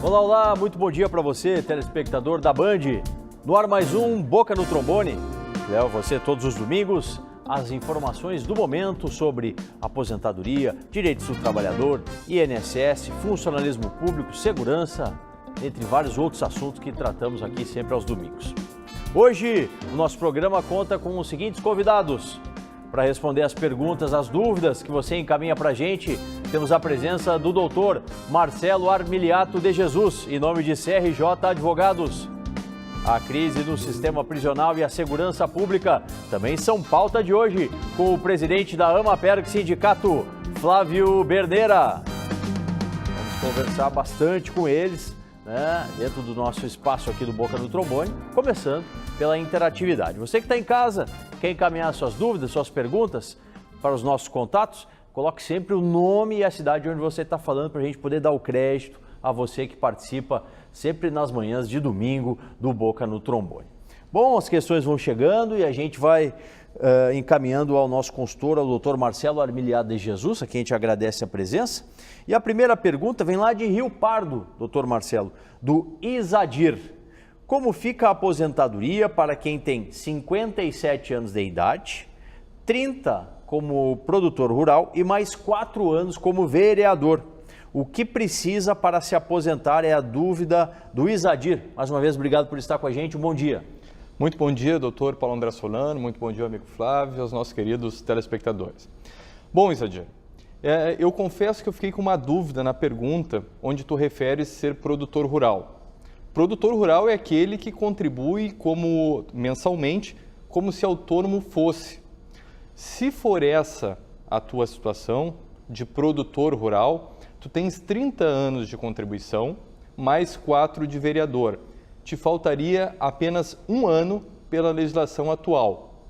Olá, olá, muito bom dia para você, telespectador da Band. No ar mais um Boca no Trombone. Levo a você todos os domingos as informações do momento sobre aposentadoria, direitos do trabalhador, INSS, funcionalismo público, segurança, entre vários outros assuntos que tratamos aqui sempre aos domingos. Hoje, o nosso programa conta com os seguintes convidados. Para responder as perguntas, as dúvidas que você encaminha para a gente, temos a presença do doutor Marcelo Armiliato de Jesus, em nome de CRJ Advogados. A crise no sistema prisional e a segurança pública também são pauta de hoje, com o presidente da AMAPERG Sindicato, Flávio Berneira. Vamos conversar bastante com eles, dentro do nosso espaço aqui do Boca no Trombone, começando pela interatividade. Você que está em casa, quer encaminhar suas dúvidas, suas perguntas para os nossos contatos, coloque sempre o nome e a cidade onde você está falando para a gente poder dar o crédito a você que participa sempre nas manhãs de domingo do Boca no Trombone. Bom, as questões vão chegando e a gente vai encaminhando ao nosso consultor, ao doutor Marcelo Armiliato de Jesus, a quem a gente agradece a presença. E a primeira pergunta vem lá de Rio Pardo, doutor Marcelo, do Isadir. Como fica a aposentadoria para quem tem 57 anos de idade, 30 como produtor rural e mais 4 anos como vereador? O que precisa para se aposentar é a dúvida do Isadir. Mais uma vez, obrigado por estar com a gente. Um bom dia. Muito bom dia, doutor Paulo André Solano. Muito bom dia, amigo Flávio, aos nossos queridos telespectadores. Bom, Isadir, eu confesso que eu fiquei com uma dúvida na pergunta onde tu referes ser produtor rural. Produtor rural é aquele que contribui mensalmente como se autônomo fosse. Se for essa a tua situação de produtor rural, tu tens 30 anos de contribuição, mais 4 de vereador. Te faltaria apenas 1 ano pela legislação atual.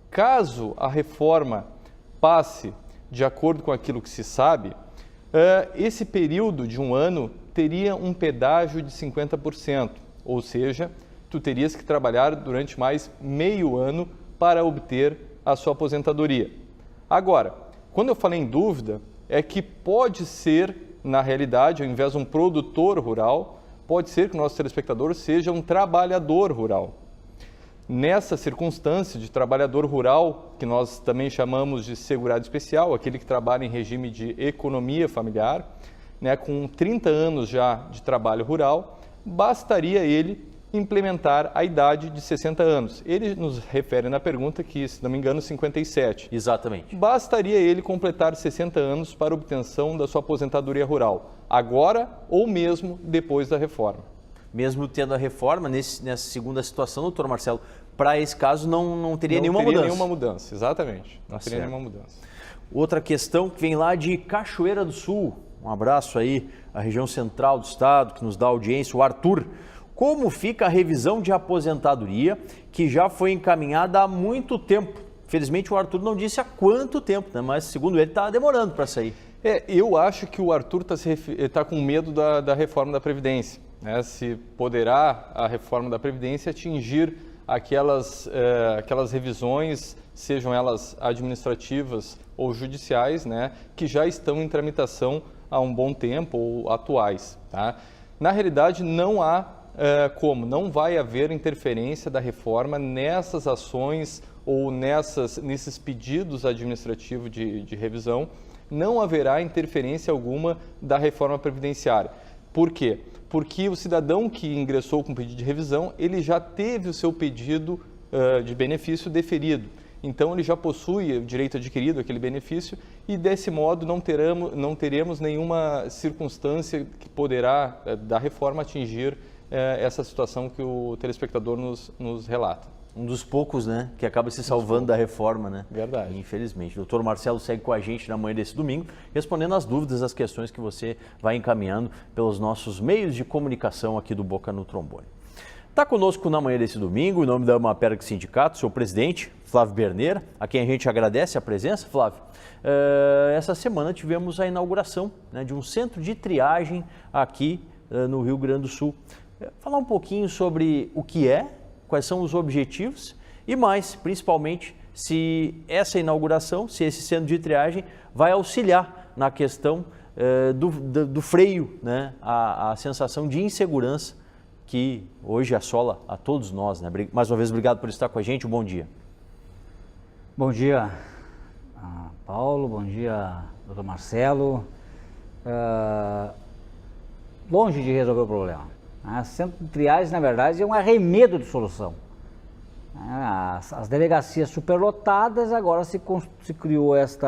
Caso a reforma passe de acordo com aquilo que se sabe, esse período de 1 ano teria um pedágio de 50%, ou seja, tu terias que trabalhar durante mais meio ano para obter a sua aposentadoria. Agora, quando eu falei em dúvida, é que pode ser, na realidade, ao invés de um produtor rural, pode ser que o nosso telespectador seja um trabalhador rural. Nessa circunstância de trabalhador rural, que nós também chamamos de segurado especial, aquele que trabalha em regime de economia familiar, com 30 anos já de trabalho rural, bastaria ele implementar a idade de 60 anos. Ele nos refere na pergunta que, se não me engano, 57. Exatamente. Bastaria ele completar 60 anos para obtenção da sua aposentadoria rural, agora ou mesmo depois da reforma. Mesmo tendo a reforma, nessa segunda situação, doutor Marcelo, para esse caso não teria nenhuma mudança. Não teria nenhuma mudança, exatamente. Não teria nenhuma mudança. Outra questão que vem lá de Cachoeira do Sul. Um abraço aí à região central do estado, que nos dá audiência, o Arthur. Como fica a revisão de aposentadoria, que já foi encaminhada há muito tempo? Felizmente o Arthur não disse há quanto tempo, mas segundo ele está demorando para sair. Eu acho que o Arthur está com medo da reforma da Previdência. Se poderá a reforma da Previdência atingir aquelas revisões, sejam elas administrativas ou judiciais, que já estão em tramitação há um bom tempo ou atuais. Tá? Na realidade, não não vai haver interferência da reforma nessas ações ou nesses pedidos administrativos de revisão, não haverá interferência alguma da reforma previdenciária. Por quê? Porque o cidadão que ingressou com pedido de revisão, ele já teve o seu pedido de benefício deferido. Então, ele já possui o direito adquirido, aquele benefício, e desse modo não teremos nenhuma circunstância que poderá, da reforma, atingir essa situação que o telespectador nos relata. Um dos poucos, que acaba se salvando da reforma, Verdade. Infelizmente. O doutor Marcelo segue com a gente na manhã desse domingo, respondendo as dúvidas, as questões que você vai encaminhando pelos nossos meios de comunicação aqui do Boca no Trombone. Está conosco na manhã desse domingo, em nome da AMAPERG Sindicato, seu presidente, Flávio Berneira, a quem a gente agradece a presença. Flávio, essa semana tivemos a inauguração de um centro de triagem aqui no Rio Grande do Sul. Falar um pouquinho sobre o que é, quais são os objetivos e mais, principalmente, se essa inauguração, se esse centro de triagem vai auxiliar na questão do freio, né, a sensação de insegurança que hoje assola a todos nós, né? Mais uma vez, obrigado por estar com a gente, um bom dia. Bom dia, Paulo, bom dia, doutor Marcelo. Longe de resolver o problema. Centro de triagem, na verdade, é um arremedo de solução. As delegacias superlotadas, agora se criou este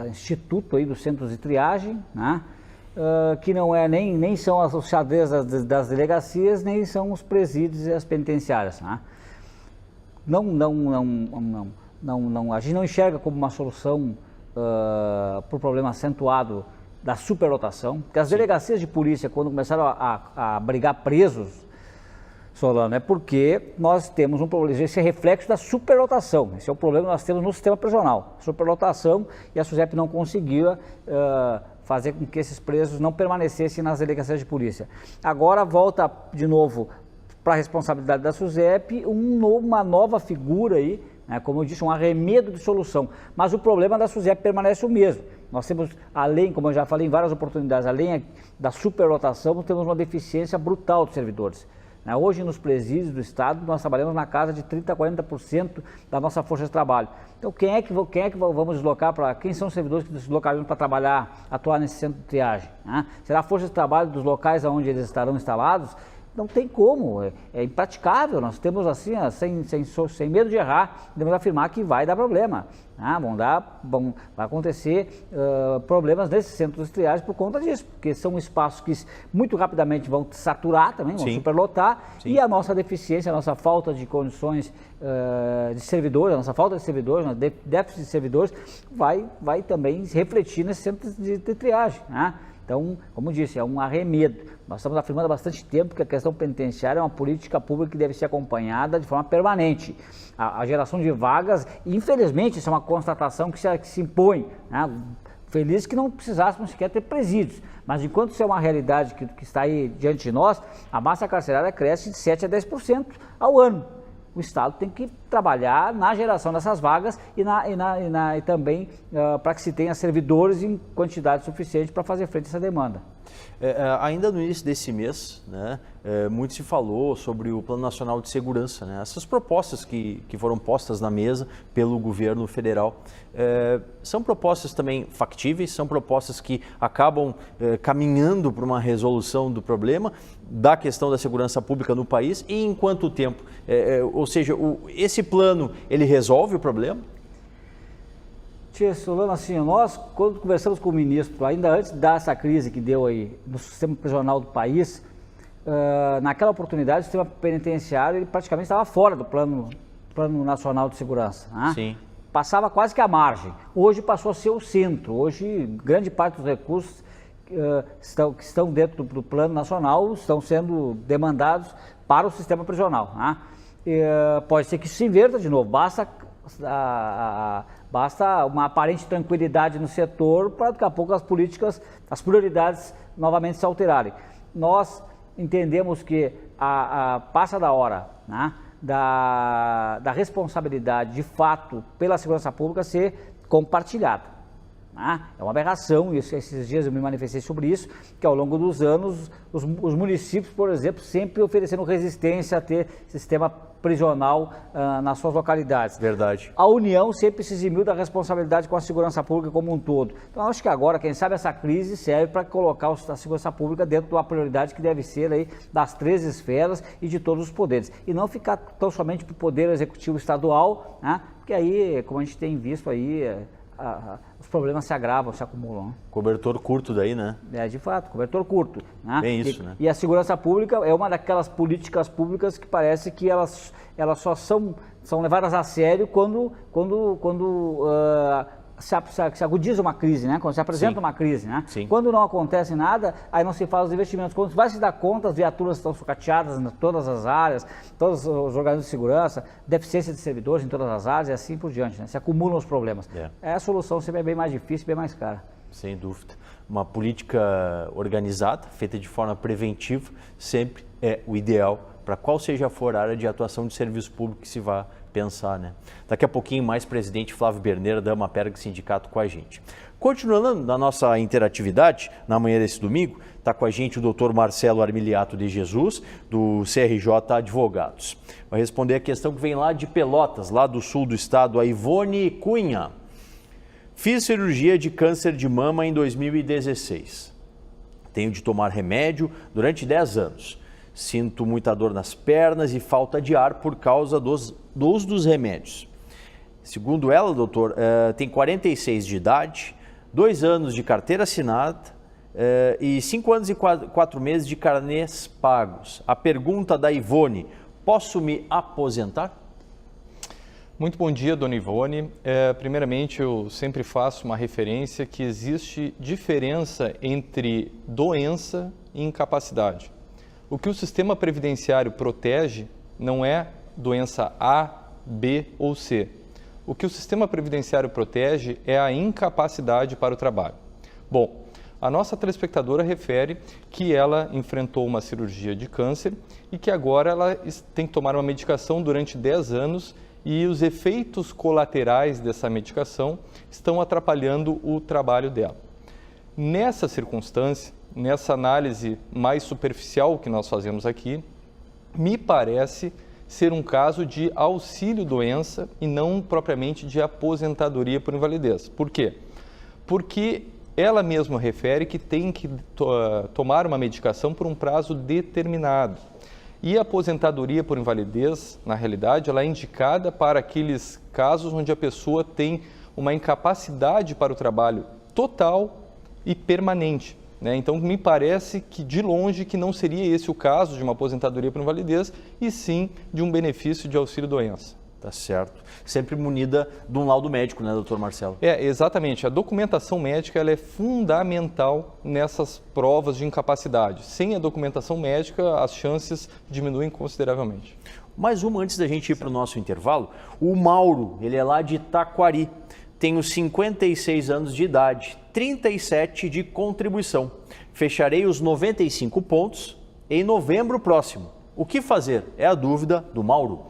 instituto aí dos centros de triagem, né? Que não é nem são os xadrez das delegacias, nem são os presídios e as penitenciárias, né? A gente não enxerga como uma solução para o problema acentuado da superlotação, porque as delegacias de polícia, quando começaram a abrigar presos, Solano, é porque nós temos um problema, esse é reflexo da superlotação, esse é o problema que nós temos no sistema prisional, superlotação, e a SUSEP não conseguia fazer com que esses presos não permanecessem nas delegacias de polícia. Agora volta de novo para a responsabilidade da SUSEP uma nova figura aí, né, como eu disse, um arremedo de solução, mas o problema da SUSEP permanece o mesmo. Nós temos, além, como eu já falei em várias oportunidades, além da superlotação, temos uma deficiência brutal de servidores. Hoje, nos presídios do Estado, nós trabalhamos na casa de 30% a 40% da nossa força de trabalho. Então, quem é que vamos deslocar quem são os servidores que deslocariam para trabalhar, atuar nesse centro de triagem? Será a força de trabalho dos locais onde eles estarão instalados? Não tem como, é impraticável. Nós temos assim, sem medo de errar, devemos afirmar que vai dar problema. Vai acontecer problemas nesses centros de triagem por conta disso, porque são espaços que muito rapidamente vão saturar também, vão superlotar, e a nossa deficiência, a nossa falta de condições de servidores, a nossa falta de servidores, déficit de servidores, vai também se refletir nesses centros de triagem, né? Então, como disse, é um arremedo. Nós estamos afirmando há bastante tempo que a questão penitenciária é uma política pública que deve ser acompanhada de forma permanente. A geração de vagas, infelizmente, isso é uma constatação que se impõe, né? Feliz que não precisássemos sequer ter presídios, mas enquanto isso é uma realidade que está aí diante de nós, a massa carcerária cresce de 7% a 10% ao ano. O Estado tem que trabalhar na geração dessas vagas e também para que se tenha servidores em quantidade suficiente para fazer frente a essa demanda. Ainda no início desse mês, né, muito se falou sobre o Plano Nacional de Segurança, né, essas propostas que foram postas na mesa pelo governo federal. São propostas também factíveis, são propostas que acabam caminhando para uma resolução do problema, da questão da segurança pública no país, e em quanto tempo? Ou seja, esse plano, ele resolve o problema? Solano, assim, nós, quando conversamos com o ministro, ainda antes dessa crise que deu aí no sistema prisional do país, naquela oportunidade o sistema penitenciário ele praticamente estava fora do Plano Nacional de Segurança, né? Sim. Passava quase que à margem. Hoje passou a ser o centro. Hoje, grande parte dos recursos que estão dentro do Plano Nacional estão sendo demandados para o sistema prisional, né? Pode ser que isso se inverta de novo. Basta uma aparente tranquilidade no setor para daqui a pouco as prioridades novamente se alterarem. Nós entendemos que passa da hora, né, da responsabilidade de fato pela segurança pública ser compartilhada. É uma aberração, e esses dias eu me manifestei sobre isso, que ao longo dos anos os municípios, por exemplo, sempre ofereceram resistência a ter sistema prisional nas suas localidades. Verdade. A União sempre se eximiu da responsabilidade com a segurança pública como um todo. Então, acho que agora, quem sabe, essa crise serve para colocar a segurança pública dentro de uma prioridade que deve ser aí das 3 esferas e de todos os poderes. E não ficar tão somente para o poder executivo estadual, né? Porque aí, como a gente tem visto aí, os problemas se agravam, se acumulam. Cobertor curto daí, né? De fato, cobertor curto, né? Bem isso, né? E a segurança pública é uma daquelas políticas públicas que parece que elas só são levadas a sério quando se agudiza uma crise, né? Quando se apresenta uma crise, né? Sim. Quando não acontece nada, aí não se faz os investimentos. Quando vai se dar conta, as viaturas estão sucateadas em todas as áreas, todos os organismos de segurança, deficiência de servidores em todas as áreas e assim por diante, né? Se acumulam os problemas. A solução sempre é bem mais difícil, bem mais cara. Sem dúvida. Uma política organizada, feita de forma preventiva, sempre é o ideal para qual seja for a área de atuação de serviço público que se vá Pensar, né? Daqui a pouquinho mais presidente Flávio Berneira da Amaperg Sindicato com a gente. Continuando na nossa interatividade, na manhã desse domingo, está com a gente o doutor Marcelo Armiliato de Jesus, do CRJ Advogados. Vai responder a questão que vem lá de Pelotas, lá do sul do estado, a Ivone Cunha. Fiz cirurgia de câncer de mama em 2016. Tenho de tomar remédio durante 10 anos. Sinto muita dor nas pernas e falta de ar por causa dos remédios. Segundo ela, doutor, tem 46 de idade, 2 anos de carteira assinada e 5 anos e 4 meses de carnês pagos. A pergunta da Ivone, posso me aposentar? Muito bom dia, dona Ivone. Primeiramente, eu sempre faço uma referência que existe diferença entre doença e incapacidade. O que o sistema previdenciário protege não é doença A, B ou C. O que o sistema previdenciário protege é a incapacidade para o trabalho. Bom, a nossa telespectadora refere que ela enfrentou uma cirurgia de câncer e que agora ela tem que tomar uma medicação durante 10 anos e os efeitos colaterais dessa medicação estão atrapalhando o trabalho dela. Nessa circunstância, nessa análise mais superficial que nós fazemos aqui, me parece ser um caso de auxílio-doença e não propriamente de aposentadoria por invalidez. Por quê? Porque ela mesma refere que tem que tomar uma medicação por um prazo determinado. E a aposentadoria por invalidez, na realidade, ela é indicada para aqueles casos onde a pessoa tem uma incapacidade para o trabalho total e permanente. Então, me parece que, de longe, que não seria esse o caso de uma aposentadoria por invalidez, e sim de um benefício de auxílio-doença. Tá certo. Sempre munida de um laudo médico, né, doutor Marcelo? Exatamente. A documentação médica ela é fundamental nessas provas de incapacidade. Sem a documentação médica, as chances diminuem consideravelmente. Mais uma antes da gente ir para o nosso intervalo. O Mauro, ele é lá de Taquari. Tenho 56 anos de idade, 37 de contribuição. Fecharei os 95 pontos em novembro próximo. O que fazer? É a dúvida do Mauro.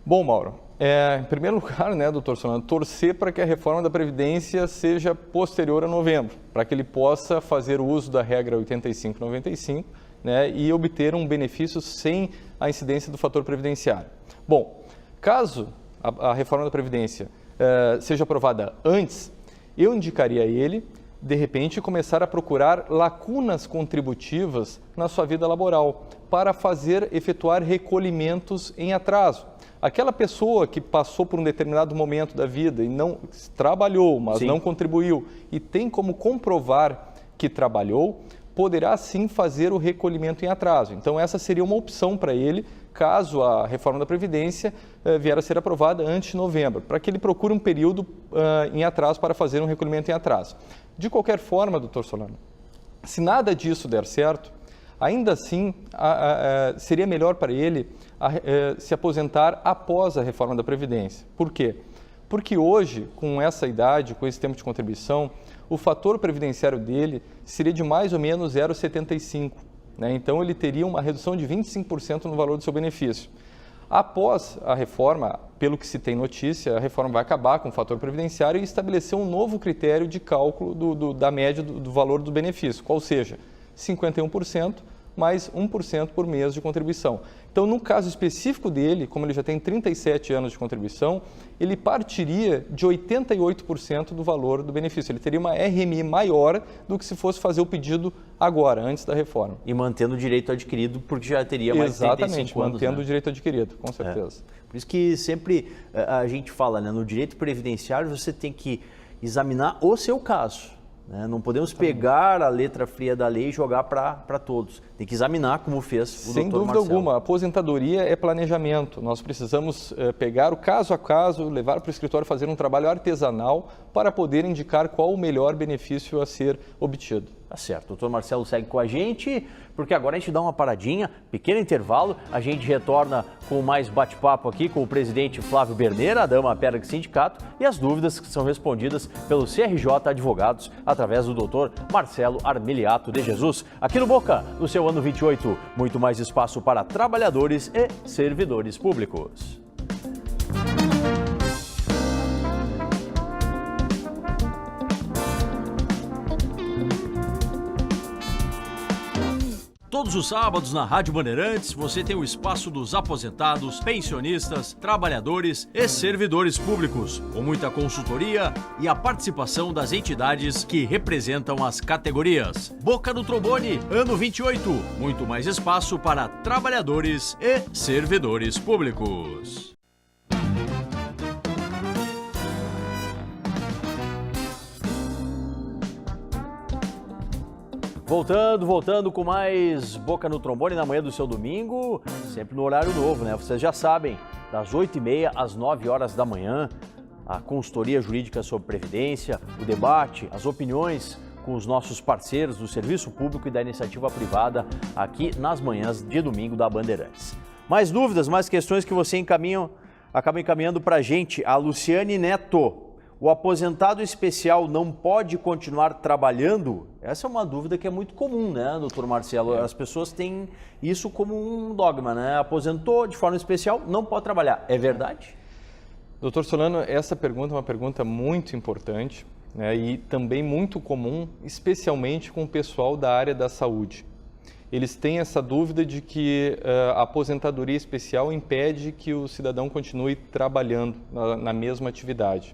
Bom, Mauro, em primeiro lugar, né, doutor Solano, torcer para que a reforma da Previdência seja posterior a novembro, para que ele possa fazer o uso da regra 85-95, né, e obter um benefício sem a incidência do fator previdenciário. Bom, caso a reforma da Previdência seja aprovada antes, eu indicaria a ele, de repente, começar a procurar lacunas contributivas na sua vida laboral para efetuar recolhimentos em atraso. Aquela pessoa que passou por um determinado momento da vida e não trabalhou, mas sim, não contribuiu e tem como comprovar que trabalhou, poderá sim fazer o recolhimento em atraso. Então essa seria uma opção para ele, caso a reforma da Previdência vier a ser aprovada antes de novembro, para que ele procure um período em atraso para fazer um recolhimento em atraso. De qualquer forma, doutor Solano, se nada disso der certo, ainda assim seria melhor para ele se aposentar após a reforma da Previdência. Por quê? Porque hoje, com essa idade, com esse tempo de contribuição, o fator previdenciário dele seria de mais ou menos 0,75. Né? Então, ele teria uma redução de 25% no valor do seu benefício. Após a reforma, pelo que se tem notícia, a reforma vai acabar com o fator previdenciário e estabelecer um novo critério de cálculo da média do valor do benefício, qual seja 51% mais 1% por mês de contribuição. Então, no caso específico dele, como ele já tem 37 anos de contribuição, ele partiria de 88% do valor do benefício. Ele teria uma RMI maior do que se fosse fazer o pedido agora, antes da reforma. E mantendo o direito adquirido, porque já teria mais de 35 anos. Exatamente, mantendo o direito adquirido, com certeza. Por isso que sempre a gente fala, né, no direito previdenciário você tem que examinar o seu caso. Não podemos pegar a letra fria da lei e jogar para todos. Tem que examinar como fez o doutor Marcelo. Sem dúvida alguma, a aposentadoria é planejamento. Nós precisamos pegar o caso a caso, levar para o escritório, fazer um trabalho artesanal para poder indicar qual o melhor benefício a ser obtido. Tá certo. O doutor Marcelo segue com a gente, porque agora a gente dá uma paradinha, pequeno intervalo, a gente retorna com mais bate-papo aqui com o presidente Flávio Berneira, da Amaperg Sindicato, e as dúvidas que são respondidas pelo CRJ Advogados, através do doutor Marcelo Armiliato de Jesus. Aqui no Boca, no seu ano 28, muito mais espaço para trabalhadores e servidores públicos. Todos os sábados na Rádio Bandeirantes você tem o espaço dos aposentados, pensionistas, trabalhadores e servidores públicos, com muita consultoria e a participação das entidades que representam as categorias. Boca no Trombone, ano 28, muito mais espaço para trabalhadores e servidores públicos. Voltando com mais Boca no Trombone na manhã do seu domingo, sempre no horário novo, né? Vocês já sabem, das 8h30 às 9 horas da manhã, a consultoria jurídica sobre previdência, o debate, as opiniões com os nossos parceiros do serviço público e da iniciativa privada aqui nas manhãs de domingo da Bandeirantes. Mais dúvidas, mais questões que você acaba encaminhando para a gente. A Luciane Neto. O aposentado especial não pode continuar trabalhando? Essa é uma dúvida que é muito comum, né, doutor Marcelo? As pessoas têm isso como um dogma, né? Aposentou de forma especial, não pode trabalhar. É verdade? Doutor Solano, essa pergunta é uma pergunta muito importante, né, e também muito comum, especialmente com o pessoal da área da saúde. Eles têm essa dúvida de que a aposentadoria especial impede que o cidadão continue trabalhando na mesma atividade.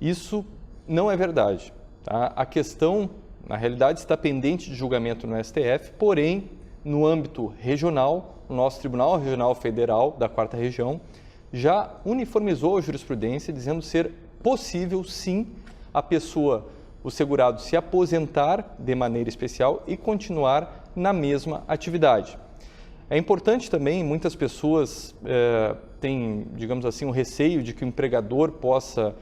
Isso não é verdade. Tá? A questão, na realidade, está pendente de julgamento no STF, porém, no âmbito regional, o nosso Tribunal Regional Federal da 4ª Região já uniformizou a jurisprudência, dizendo ser possível, sim, a pessoa, o segurado, se aposentar de maneira especial e continuar na mesma atividade. É importante também, muitas pessoas têm, digamos assim, um receio de que o empregador possa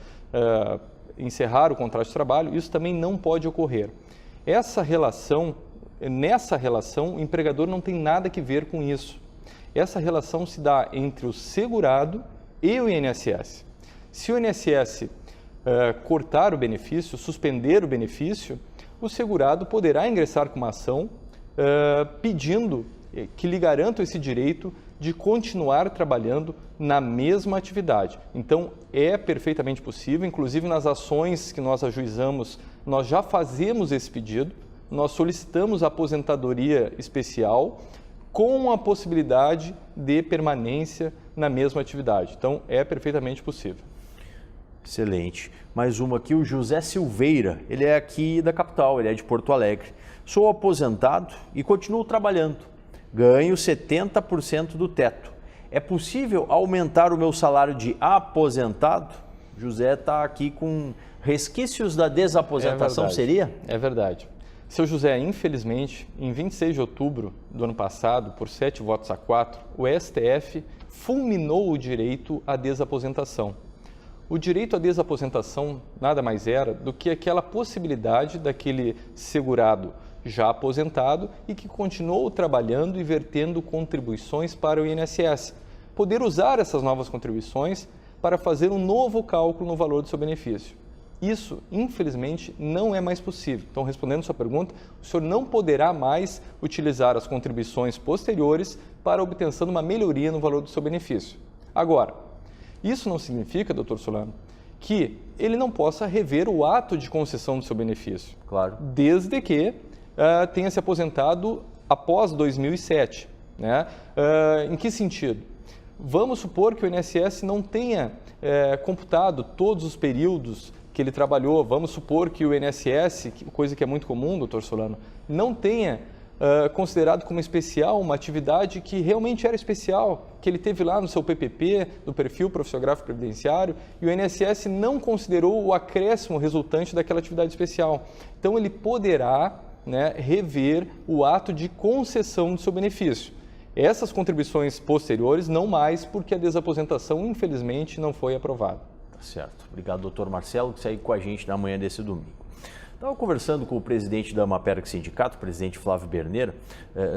encerrar o contrato de trabalho. Isso também não pode ocorrer. Nessa relação, o empregador não tem nada que ver com isso. Essa relação se dá entre o segurado e o INSS. Se o INSS cortar o benefício, suspender o benefício, o segurado poderá ingressar com uma ação pedindo que lhe garantam esse direito de continuar trabalhando na mesma atividade. Então, é perfeitamente possível, inclusive nas ações que nós ajuizamos, nós já fazemos esse pedido, nós solicitamos a aposentadoria especial com a possibilidade de permanência na mesma atividade. Então, é perfeitamente possível. Excelente. Mais uma aqui, o José Silveira, ele é aqui da capital, ele é de Porto Alegre. Sou aposentado e continuo trabalhando. Ganho 70% do teto. É possível aumentar o meu salário de aposentado? José está aqui com resquícios da desaposentação, seria? É verdade. Seu José, infelizmente, em 26 de outubro do ano passado, por 7 votos a 4, o STF fulminou o direito à desaposentação. O direito à desaposentação nada mais era do que aquela possibilidade daquele segurado já aposentado e que continuou trabalhando e vertendo contribuições para o INSS, poder usar essas novas contribuições para fazer um novo cálculo no valor do seu benefício. Isso, infelizmente, não é mais possível. Então, respondendo a sua pergunta, o senhor não poderá mais utilizar as contribuições posteriores para a obtenção de uma melhoria no valor do seu benefício. Agora, isso não significa, doutor Solano, que ele não possa rever o ato de concessão do seu benefício. Claro. Desde que tenha se aposentado após 2007. Né? Em que sentido? Vamos supor que o INSS não tenha computado todos os períodos que ele trabalhou. Vamos supor que o INSS, coisa que é muito comum, doutor Solano, não tenha considerado como especial uma atividade que realmente era especial, que ele teve lá no seu PPP, do perfil profissiográfico previdenciário, e o INSS não considerou o acréscimo resultante daquela atividade especial. Então, ele poderá rever o ato de concessão do seu benefício. Essas contribuições posteriores, não mais, porque a desaposentação, infelizmente, não foi aprovada. Tá certo. Obrigado, doutor Marcelo, que saiu com a gente na manhã desse domingo. Estava conversando com o presidente da Maperg Sindicato, o presidente Flávio Berneira,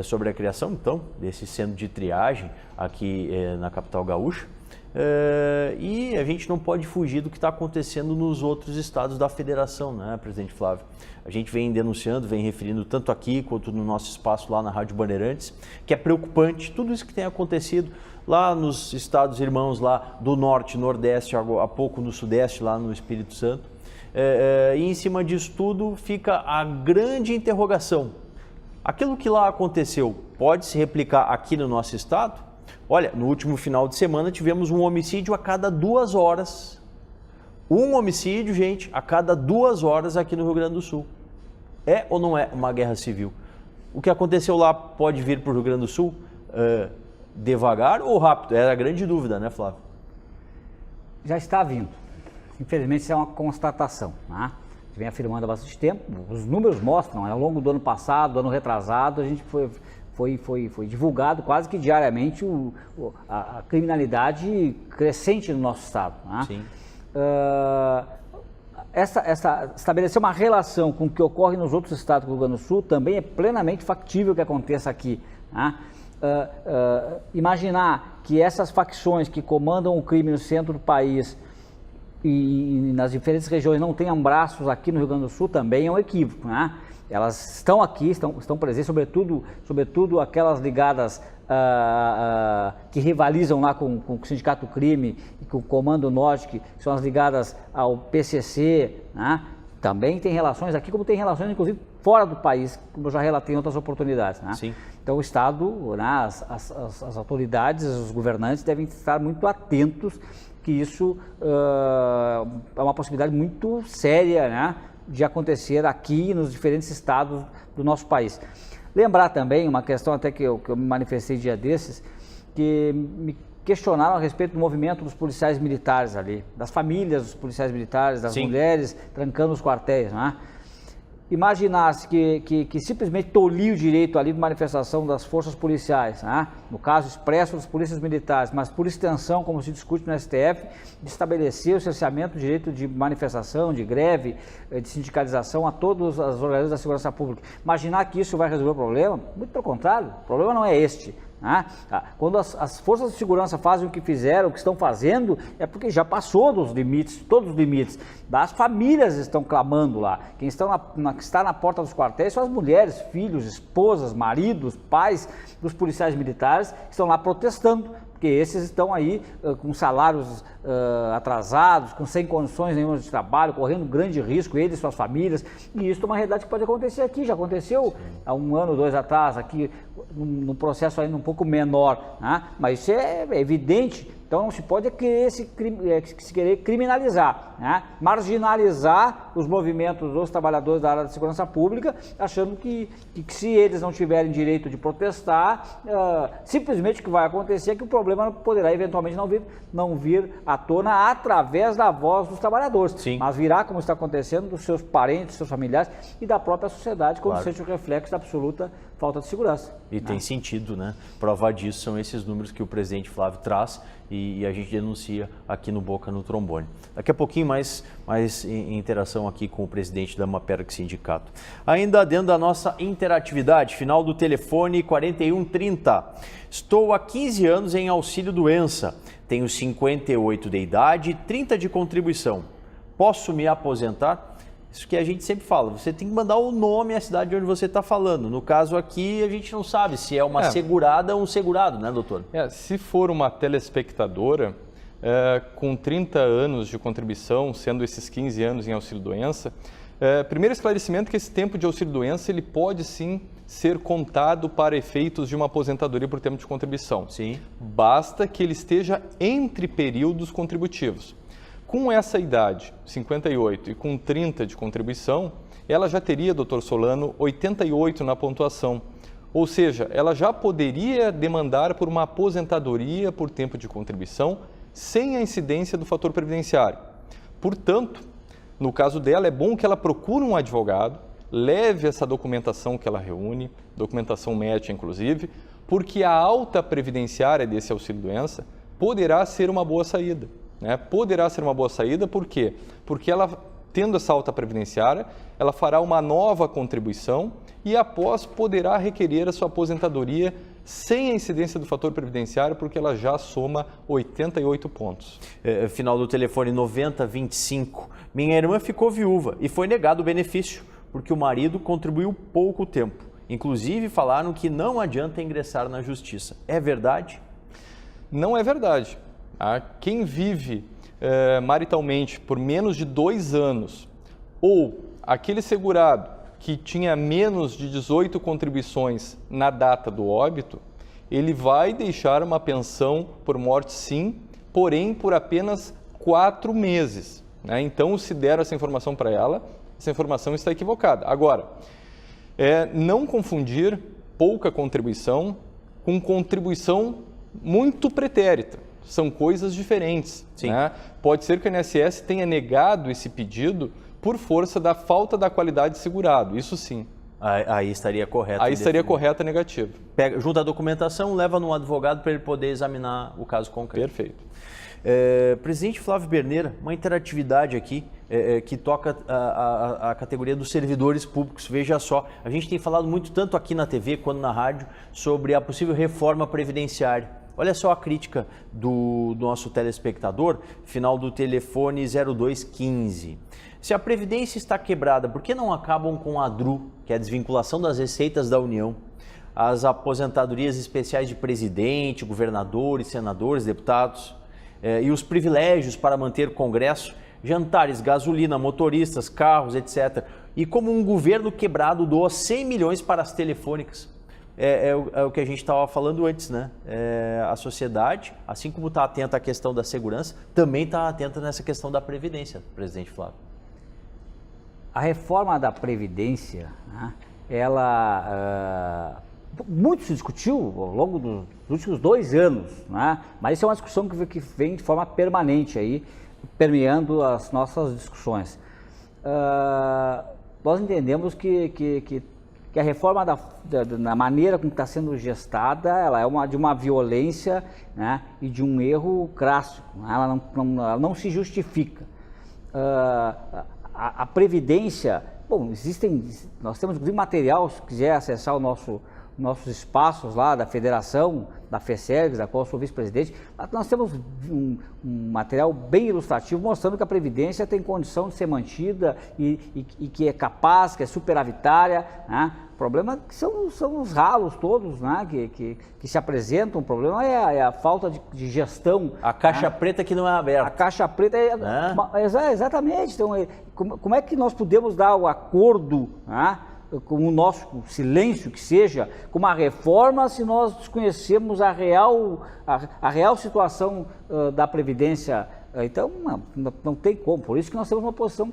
sobre a criação, então, desse centro de triagem aqui na capital gaúcha. E a gente não pode fugir do que está acontecendo nos outros estados da federação, né, presidente Flávio? A gente vem denunciando, vem referindo tanto aqui quanto no nosso espaço lá na Rádio Bandeirantes, que é preocupante tudo isso que tem acontecido lá nos estados irmãos lá do Norte, Nordeste, há pouco no Sudeste, lá no Espírito Santo. E em cima disso tudo fica a grande interrogação. Aquilo que lá aconteceu pode se replicar aqui no nosso estado? Olha, no último final de semana tivemos um homicídio a cada 2 horas. Um homicídio, gente, a cada 2 horas aqui no Rio Grande do Sul. É ou não é uma guerra civil? O que aconteceu lá pode vir para o Rio Grande do Sul devagar ou rápido? Era a grande dúvida, né, Flávio? Já está vindo. Infelizmente, isso é uma constatação, né? A gente vem afirmando há bastante tempo, os números mostram, ao longo do ano passado, do ano retrasado, a gente foi divulgado quase que diariamente a criminalidade crescente no nosso estado, né? Sim. Estabelecer uma relação com o que ocorre nos outros estados do Rio Grande do Sul também é plenamente factível que aconteça aqui, né? Imaginar que essas facções que comandam o crime no centro do país e nas diferentes regiões não tenham braços aqui no Rio Grande do Sul também é um equívoco, né? Elas estão aqui, estão presentes, sobretudo aquelas ligadas que rivalizam lá com o Sindicato Crime e com o Comando Norte, que são as ligadas ao PCC, né? Também tem relações aqui, como tem relações inclusive fora do país, como eu já relatei em outras oportunidades, né? Sim. Então o Estado, né, as autoridades, os governantes devem estar muito atentos que isso é uma possibilidade muito séria, né, de acontecer aqui nos diferentes estados do nosso país. Lembrar também uma questão até que eu me manifestei dia desses, que me questionaram a respeito do movimento dos policiais militares ali, das famílias dos policiais militares, das mulheres trancando os quartéis, né? Imaginar-se que simplesmente tolir o direito ali de manifestação das forças policiais, né? No caso expresso das polícias militares, mas por extensão, como se discute no STF, de estabelecer o cerceamento do direito de manifestação, de greve, de sindicalização a todos os organismos da segurança pública. Imaginar que isso vai resolver o problema? Muito pelo contrário, o problema não é este. Quando as forças de segurança fazem o que fizeram, o que estão fazendo, é porque já passou dos limites, todos os limites. As famílias estão clamando lá. Quem está na porta dos quartéis são as mulheres, filhos, esposas, maridos, pais dos policiais militares que estão lá protestando, porque esses estão aí com salários atrasados, sem condições nenhuma de trabalho, correndo grande risco, eles e suas famílias, e isso é uma realidade que pode acontecer aqui, já aconteceu há 1 ano, 2 atrás, aqui, num processo ainda um pouco menor, né? Mas isso é evidente. Então não se pode se querer criminalizar, né? Marginalizar os movimentos dos trabalhadores da área de segurança pública, achando que se eles não tiverem direito de protestar, simplesmente o que vai acontecer é que o problema poderá eventualmente não vir à tona através da voz dos trabalhadores, mas virá, como está acontecendo, dos seus parentes, dos seus familiares e da própria sociedade, quando seja o reflexo da absoluta falta de segurança. E tem sentido, né? Prova disso são esses números que o presidente Flávio traz e a gente denuncia aqui no Boca no Trombone. Daqui a pouquinho mais interação aqui com o presidente da Maperg Sindicato. Ainda dentro da nossa interatividade, final do telefone 4130. Estou há 15 anos em auxílio doença, tenho 58 de idade e 30 de contribuição. Posso me aposentar? Isso que a gente sempre fala, você tem que mandar o nome e a cidade de onde você está falando. No caso aqui, a gente não sabe se é uma segurada ou um segurado, né, doutor? Se for uma telespectadora com 30 anos de contribuição, sendo esses 15 anos em auxílio-doença, primeiro esclarecimento que esse tempo de auxílio-doença ele pode sim ser contado para efeitos de uma aposentadoria por tempo de contribuição. Sim. Basta que ele esteja entre períodos contributivos. Com essa idade, 58, e com 30 de contribuição, ela já teria, doutor Solano, 88 na pontuação. Ou seja, ela já poderia demandar por uma aposentadoria por tempo de contribuição sem a incidência do fator previdenciário. Portanto, no caso dela, é bom que ela procure um advogado, leve essa documentação que ela reúne, documentação médica inclusive, porque a alta previdenciária desse auxílio-doença poderá ser uma boa saída. Poderá ser uma boa saída, por quê? Porque ela, tendo essa alta previdenciária, ela fará uma nova contribuição e após poderá requerer a sua aposentadoria sem a incidência do fator previdenciário, porque ela já soma 88 pontos. Final do telefone 9025. Minha irmã ficou viúva e foi negado o benefício, porque o marido contribuiu pouco tempo. Inclusive falaram que não adianta ingressar na justiça. É verdade? Não é verdade. Quem vive maritalmente por menos de 2 anos ou aquele segurado que tinha menos de 18 contribuições na data do óbito, ele vai deixar uma pensão por morte sim, porém por apenas 4 meses. Né? Então, se der essa informação para ela, essa informação está equivocada. Agora, não confundir pouca contribuição com contribuição muito pretérita. São coisas diferentes. Né? Pode ser que o INSS tenha negado esse pedido por força da falta da qualidade de segurado, isso sim. Aí estaria correto. Aí estaria correta a negativa. Junta a documentação, leva num advogado para ele poder examinar o caso concreto. Perfeito. Presidente Flávio Berneira, uma interatividade aqui que toca a categoria dos servidores públicos. Veja só, a gente tem falado muito, tanto aqui na TV quanto na rádio, sobre a possível reforma previdenciária. Olha só a crítica do nosso telespectador, final do telefone 0215. Se a Previdência está quebrada, por que não acabam com a DRU, que é a desvinculação das receitas da União, as aposentadorias especiais de presidente, governadores, senadores, deputados, e os privilégios para manter Congresso, jantares, gasolina, motoristas, carros, etc. E como um governo quebrado doa 100 milhões para as telefônicas. É o que a gente estava falando antes, né? A sociedade, assim como está atenta à questão da segurança, também está atenta nessa questão da Previdência, presidente Flávio. A reforma da Previdência, né, ela muito se discutiu ao longo dos últimos 2 anos, né, mas isso é uma discussão que vem de forma permanente aí, permeando as nossas discussões. Nós entendemos que a reforma da maneira como está sendo gestada, ela é de uma violência, né, e de um erro crasso, né, ela não se justifica. A Previdência, bom, nós temos inclusive material, se quiser acessar nossos espaços lá da Federação, da FECERGS, da qual eu sou vice-presidente, nós temos um material bem ilustrativo mostrando que a Previdência tem condição de ser mantida e que é capaz, que é superavitária, né? O problema é que são os ralos todos, né, que se apresentam. O problema é a falta de gestão. A caixa preta que não é aberta. A caixa preta exatamente. Então, como é que nós podemos dar o acordo, né, com o nosso silêncio que seja, com uma reforma, se nós desconhecemos a real situação da Previdência? Então, não tem como. Por isso que nós temos uma posição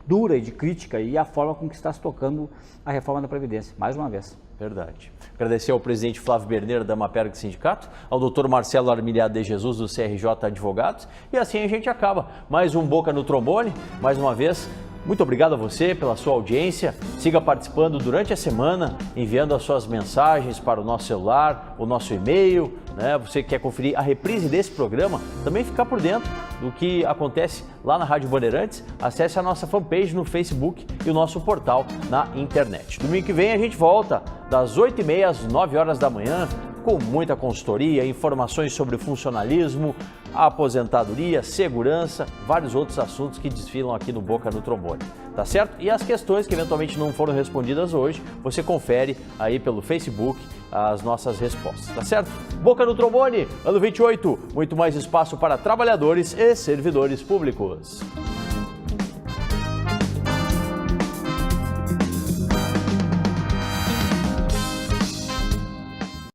dura e de crítica e a forma com que está se tocando a reforma da Previdência, mais uma vez. Verdade. Agradecer ao presidente Flávio Berneira da Maperg Sindicato, ao doutor Marcelo Armiliado de Jesus do CRJ Advogados, e assim a gente acaba. Mais um Boca no Trombone, mais uma vez. Muito obrigado a você pela sua audiência. Siga participando durante a semana, enviando as suas mensagens para o nosso celular, o nosso e-mail, né? Você que quer conferir a reprise desse programa, também ficar por dentro do que acontece lá na Rádio Bandeirantes, acesse a nossa fanpage no Facebook e o nosso portal na internet. Domingo que vem a gente volta das 8h30 às 9h da manhã, com muita consultoria, informações sobre funcionalismo, a aposentadoria, segurança, vários outros assuntos que desfilam aqui no Boca no Trombone, tá certo? E as questões que eventualmente não foram respondidas hoje, você confere aí pelo Facebook as nossas respostas, tá certo? Boca no Trombone, ano 28, muito mais espaço para trabalhadores e servidores públicos.